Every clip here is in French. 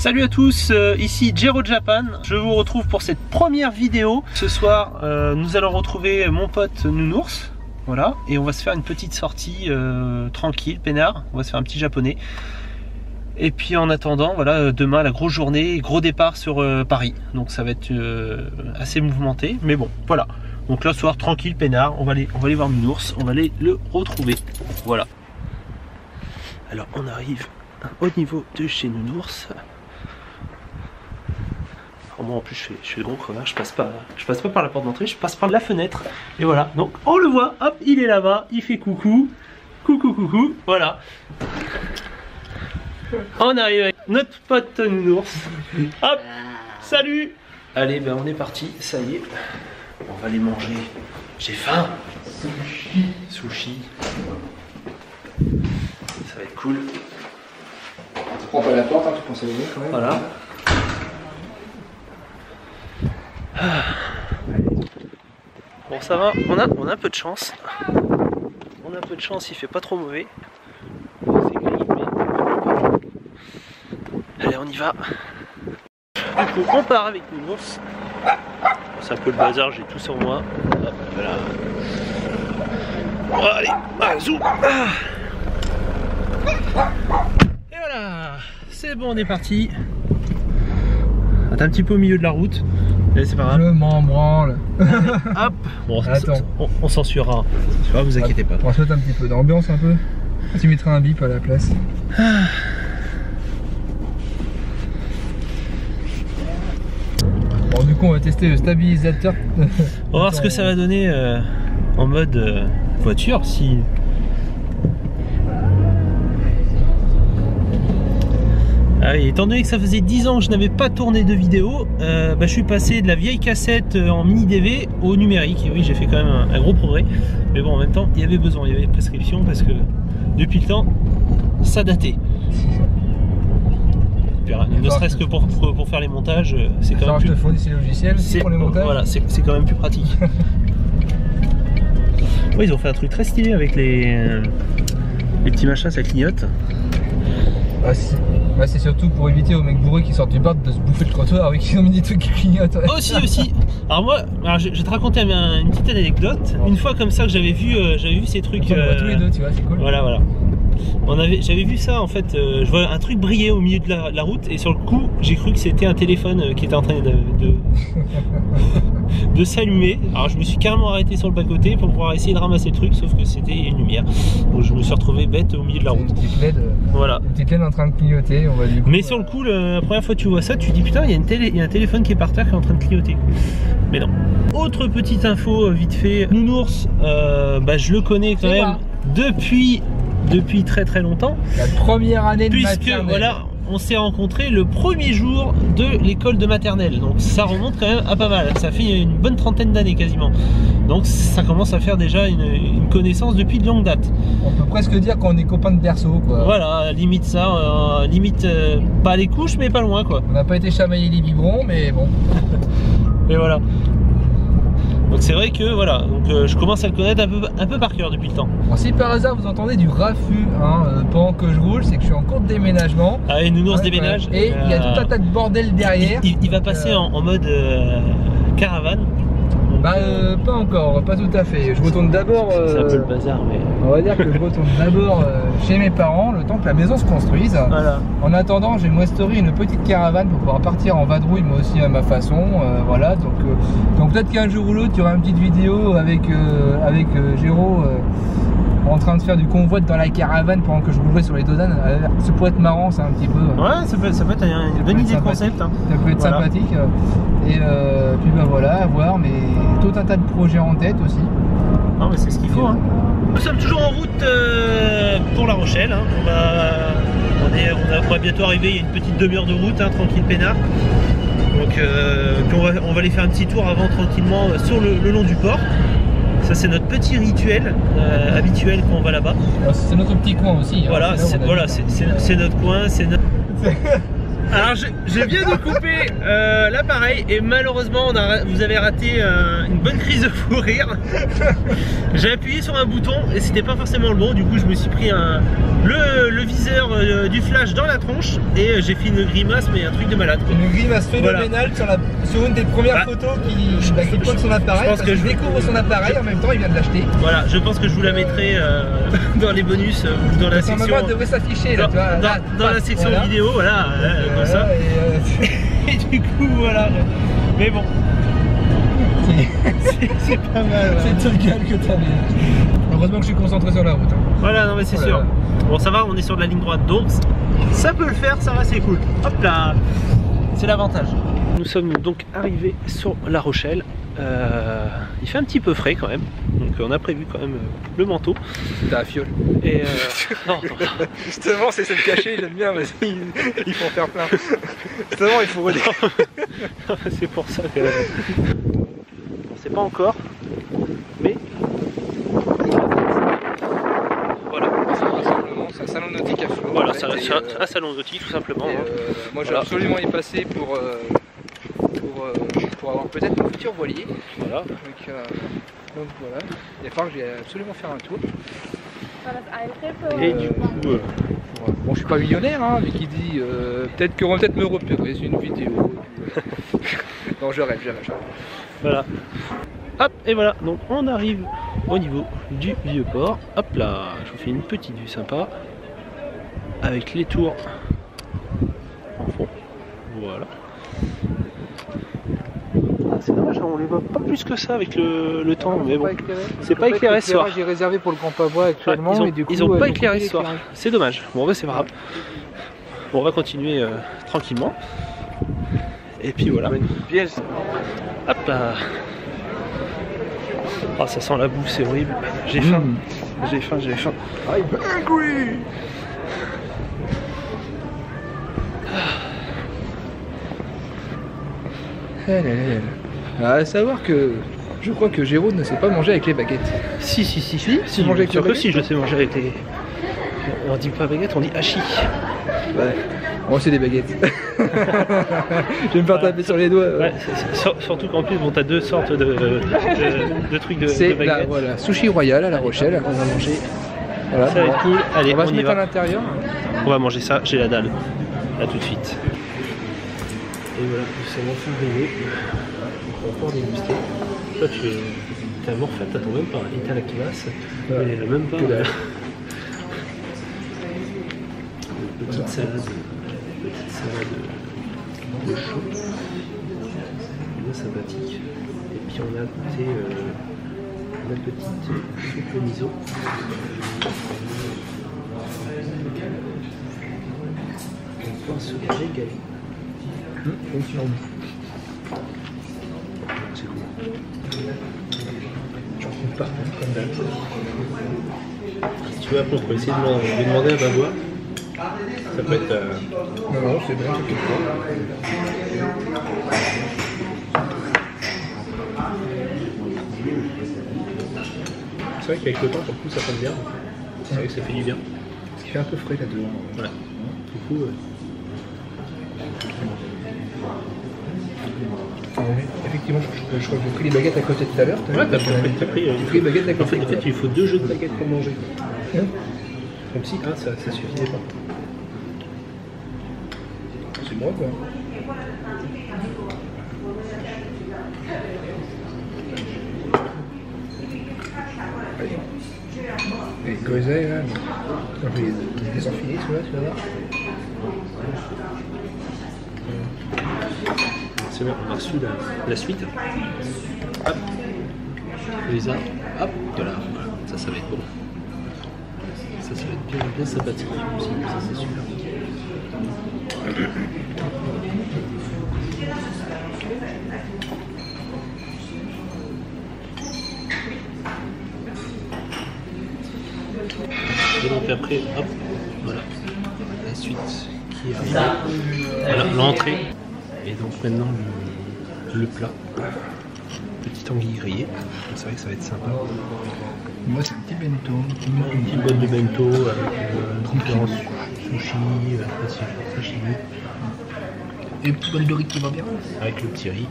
Salut à tous, ici Jero Japan. Je vous retrouve pour cette première vidéo. Ce soir, nous allons retrouver mon pote Nounours. Voilà, et on va se faire une petite sortie tranquille, peinard. On va se faire un petit japonais. Et puis en attendant, voilà, demain la grosse journée, gros départ sur Paris. Donc ça va être assez mouvementé, mais bon, voilà. Donc là, ce soir tranquille, peinard. On va aller voir Nounours, on va aller le retrouver. Voilà. Alors on arrive au niveau de chez Nounours. Moi en plus je fais le gros crevard, je passe pas par la porte d'entrée, je passe par la fenêtre. Et voilà, donc on le voit, hop, il est là-bas, il fait coucou, coucou, voilà. On arrive avec notre pote Nounours. Hop, salut. Allez, ben on est parti, ça y est. On va aller manger. J'ai faim. Sushi. Ça va être cool. Tu prends pas la porte, hein, tu penses à l'aider quand même. Voilà. Bon, ça va, on a un peu de chance. On a un peu de chance, il fait pas trop mauvais. C'est gris, mais... Allez, on y va. Du coup, on part avec Nounours. C'est un peu le bazar, j'ai tout sur moi. Hop, voilà. Oh, allez, zou. Et voilà, c'est bon, on est parti. T'es un petit peu au milieu de la route. C'est pas grave. Je m'en branle. Hop. Bon, on censurera. Vous inquiétez pas. On va se mettre un petit peu d'ambiance un peu. Tu mettras un bip à la place. Bon, du coup on va tester le stabilisateur. On va voir ce que ça va donner en mode voiture. Si... Ah oui, étant donné que ça faisait 10 ans que je n'avais pas tourné de vidéo, je suis passé de la vieille cassette en mini DV au numérique. Et oui, j'ai fait quand même un gros progrès. Mais bon, en même temps, il y avait besoin, il y avait prescription parce que depuis le temps, ça datait. Ne serait-ce que pour faire les montages, c'est quand même plus... Je te fournis ces logiciels pour les montages. Voilà, c'est quand même plus pratique. Ouais, ils ont fait un truc très stylé avec les petits machins, ça clignote. Ah si. Ouais, c'est surtout pour éviter aux mecs bourrés qui sortent du bar de se bouffer le trottoir avec qui ont mis des trucs qui clignotent. Aussi. Alors moi, je vais te raconter une petite anecdote. Une fois comme ça que j'avais vu ces trucs. On voit tous les deux, tu vois, c'est cool. Voilà. J'avais vu ça en fait. Je vois un truc briller au milieu de la route et sur le coup, j'ai cru que c'était un téléphone qui était en train de s'allumer. Alors je me suis carrément arrêté sur le bas-côté pour pouvoir essayer de ramasser le truc, sauf que c'était une lumière. Donc je me suis retrouvé bête au milieu de la route. Une petite LED, voilà. Une petite LED en train de clignoter. On va du coup, mais sur le coup, la première fois que tu vois ça, tu te dis putain, il y a un téléphone qui est par terre qui est en train de clignoter. Mais non. Autre petite info vite fait. Nounours, je le connais quand même depuis très longtemps. La première année de maternelle. Puisque voilà, on s'est rencontrés le premier jour de l'école de maternelle. Donc ça remonte quand même à pas mal. Ça fait une bonne trentaine d'années quasiment. Donc ça commence à faire déjà une connaissance depuis de longue date. On peut presque dire qu'on est copains de berceau quoi. Voilà, limite ça, limite pas les couches mais pas loin quoi. On n'a pas été chamailler les biberons mais bon. Et voilà. Donc c'est vrai que voilà, donc je commence à le connaître un peu par cœur depuis le temps. Bon, si par hasard vous entendez du raffut pendant que je roule, c'est que je suis en cours de déménagement. Ah et Nounours déménage. Et il y a tout un tas de bordel derrière. Il va passer en mode caravane. Pas encore, pas tout à fait. Je retourne d'abord. C'est un peu le bazar, mais. On va dire que je retourne d'abord chez mes parents, le temps que la maison se construise. Voilà. En attendant, j'ai moisteré une petite caravane pour pouvoir partir en vadrouille, moi aussi à ma façon. Voilà, donc peut-être qu'un jour ou l'autre, il y aura une petite vidéo avec Géraud en train de faire du convoi dans la caravane pendant que je roulerai sur les dosanes. Ça pourrait être marrant, ça un petit peu. Ouais, ça peut être une bonne idée de concept. Hein. Ça peut être sympathique. Et puis voilà, à voir, mais tout un tas de projets en tête aussi. Non mais c'est ce qu'il faut. Hein. Nous sommes toujours en route pour La Rochelle. Hein. On va bientôt arriver, il y a une petite demi-heure de route, tranquille peinard. Donc puis on va aller faire un petit tour avant tranquillement sur le long du port. Ça c'est notre petit rituel habituel quand on va là-bas. C'est notre petit coin aussi. Voilà, c'est notre coin, c'est notre... Alors je viens de couper l'appareil et malheureusement vous avez raté une bonne crise de fou rire. J'ai appuyé sur un bouton et c'était pas forcément le bon, du coup je me suis pris le viseur du flash dans la tronche et j'ai fait une grimace, mais un truc de malade quoi. Une grimace phénoménale voilà. sur une des premières photos qui pointe son appareil, parce que je découvre son appareil en même temps il vient de l'acheter. Voilà, je pense que je vous la mettrai dans les bonus ou dans la section. Normalement devrait s'afficher là, dans la section vidéo, voilà, comme ça. Et du coup voilà. Mais bon. C'est pas mal. Ouais. C'est tout le calme que t'avais. Heureusement que je suis concentré sur la route. Hein. Voilà, non mais c'est sûr. Bon ça va, on est sur de la ligne droite donc ça peut le faire, ça va, c'est cool. Hop là, c'est l'avantage. Nous sommes donc arrivés sur La Rochelle. Il fait un petit peu frais quand même, donc on a prévu quand même le manteau. T'as la fiole. Et non. Justement, c'est le cacher, j'aime bien, vas-y, il faut en faire plein. Justement, il faut relire. C'est pour ça que. On sait pas encore, mais. Voilà. C'est un salon nautique à flot. Voilà, c'est un salon nautique tout simplement. Moi, j'ai absolument y passer pour avoir peut-être un futur voilier. Voilà. Donc voilà, il va falloir que j'aille absolument faire un tour. Et du coup, bon, je suis pas millionnaire, hein, mais qui dit peut-être qu'on va peut-être me repérer sur une vidéo. Non, je rêve. Voilà. Hop, et voilà, donc on arrive au niveau du vieux port. Hop là, je vous fais une petite vue sympa avec les tours en fond. Voilà. C'est dommage, on les voit pas plus que ça avec le temps, mais bon, c'est pas éclairé ce soir. J'ai réservé pour le Grand Pavois actuellement, et du coup, ils ont pas éclairé ce soir. C'est dommage. Bon, bah, c'est pas grave. Bon, on va continuer tranquillement. Et puis voilà. Hop là. Oh, ça sent la bouffe, c'est horrible. J'ai faim. J'ai faim. Aïe, oui. À savoir que je crois que Géraud ne sait pas manger avec les baguettes. Si, manger avec les baguettes. Si, je sais manger avec les. On dit pas baguette, on dit hachis. Ouais. Moi c'est des baguettes. Je vais me faire taper sur les doigts. Ouais, surtout qu'en plus, bon, t'as deux sortes de trucs de baguettes. Voilà, sushi royal à La Rochelle. On va manger. Voilà, ça va être cool. Allez, on va se mettre à l'intérieur. On va manger ça, j'ai la dalle. A tout de suite. Et voilà, nous sommes enfin arrivés. On va pouvoir déguster. Toi, t'es mort fait, t'attends même pas. Et t'as la classe. Mais même pas. Petite salade de chou. Bien sympathique. Et puis on a goûté la petite soupe miso. On va se régaler. C'est cool. J'en trouve partout comme d'hab. Si tu veux, après on peut essayer de demander à Babois. Ça peut être. Non, c'est bien, c'est quelque C'est vrai qu'avec le temps, pour le coup, ça tombe bien. C'est vrai que ça fait du bien. Parce qu'il fait un peu frais là-dedans. Voilà. Du coup. Effectivement, je crois que j'ai pris les baguettes à côté tout à l'heure. Ouais, t'as pris les baguettes à côté. En fait, il faut 2 jeux de baguettes pour manger. Comme si ça suffisait pas. C'est moi quoi. Les groseilles là, je vais les enfiler ceux-là, tu vas voir. C'est bon, on a reçu la suite. Hop, les arbres, hop, voilà, ça va être bon. Ça va être bien sympathique aussi, ça c'est sûr. Et donc après, hop, voilà, la suite qui arrive. Voilà, l'entrée. Et donc maintenant le plat. Petite anguille grillée. C'est vrai que ça va être sympa. Moi c'est un petit bento. Une petite boîte de bento avec différents sushis, sashimi. Et petit bol de riz qui va bien. Avec le petit riz.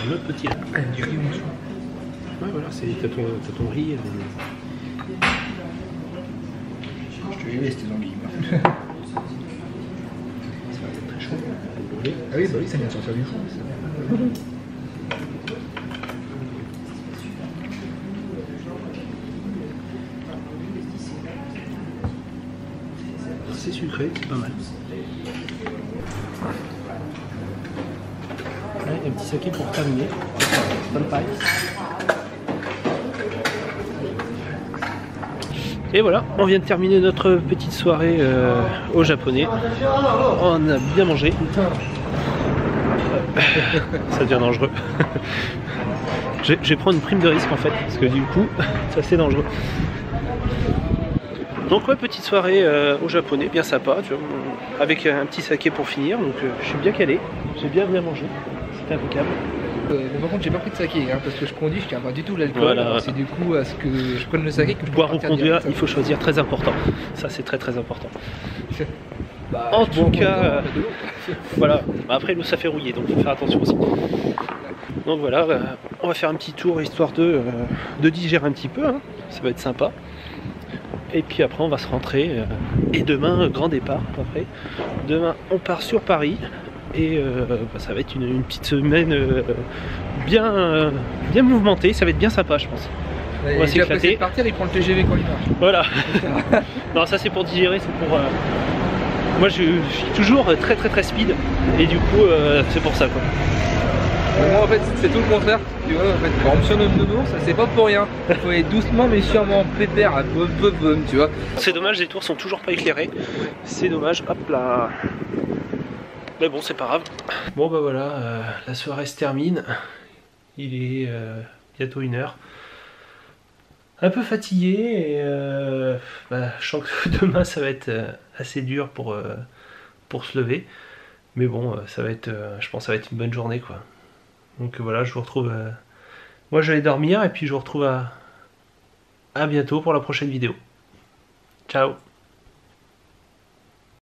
Le petit riz. Du riz en dessous. Ouais, voilà, t'as ton riz. Je te dirais, c'était anguilles. Ça va être très chaud. Ah oui, bah oui, ça vient de sortir du four. C'est sucré, c'est pas mal. Ouais, un petit saké pour terminer. Bonne paille. Et voilà, on vient de terminer notre petite soirée au japonais. On a bien mangé. Ça devient dangereux. Je vais prendre une prime de risque en fait, parce que du coup, c'est assez dangereux. Donc ouais, petite soirée au japonais, bien sympa, tu vois, avec un petit saké pour finir, donc je suis bien calé, j'ai bien mangé, c'était impeccable. Mais par contre j'ai pas pris de saké, hein, parce que je conduis, je tiens pas du tout l'alcool, voilà. C'est du coup à ce que je prenne le saké que je boire ou peux conduire, il faut choisir, très important, ça c'est très important. Bah, en tout cas, voilà, bah, après l'eau ça fait rouiller, donc faut faire attention aussi. Donc voilà, on va faire un petit tour histoire de digérer un petit peu, hein. Ça va être sympa. Et puis après on va se rentrer, et demain, grand départ après. Demain on part sur Paris, et bah, ça va être une petite semaine bien mouvementée, ça va être bien sympa je pense. Ouais, on va s'éclater. Partir, il prend le TGV quand il marche. Voilà. Non, ça c'est pour digérer, c'est pour... Moi je suis toujours très speed, et du coup c'est pour ça quoi. Moi en fait c'est tout le contraire, tu vois, en fait, quand on me surnomme nounours, c'est pas pour rien. Il faut aller doucement mais sûrement, pépère, tu vois. C'est dommage, les tours sont toujours pas éclairés. C'est dommage, hop là. Mais bon, c'est pas grave. Bon bah voilà, la soirée se termine. Il est bientôt 1h. Un peu fatigué, et bah, je sens que demain ça va être assez dur pour se lever. Mais bon, ça va être, je pense que ça va être une bonne journée quoi. Donc voilà, je vous retrouve... Moi je vais aller dormir, et puis je vous retrouve à bientôt pour la prochaine vidéo. Ciao.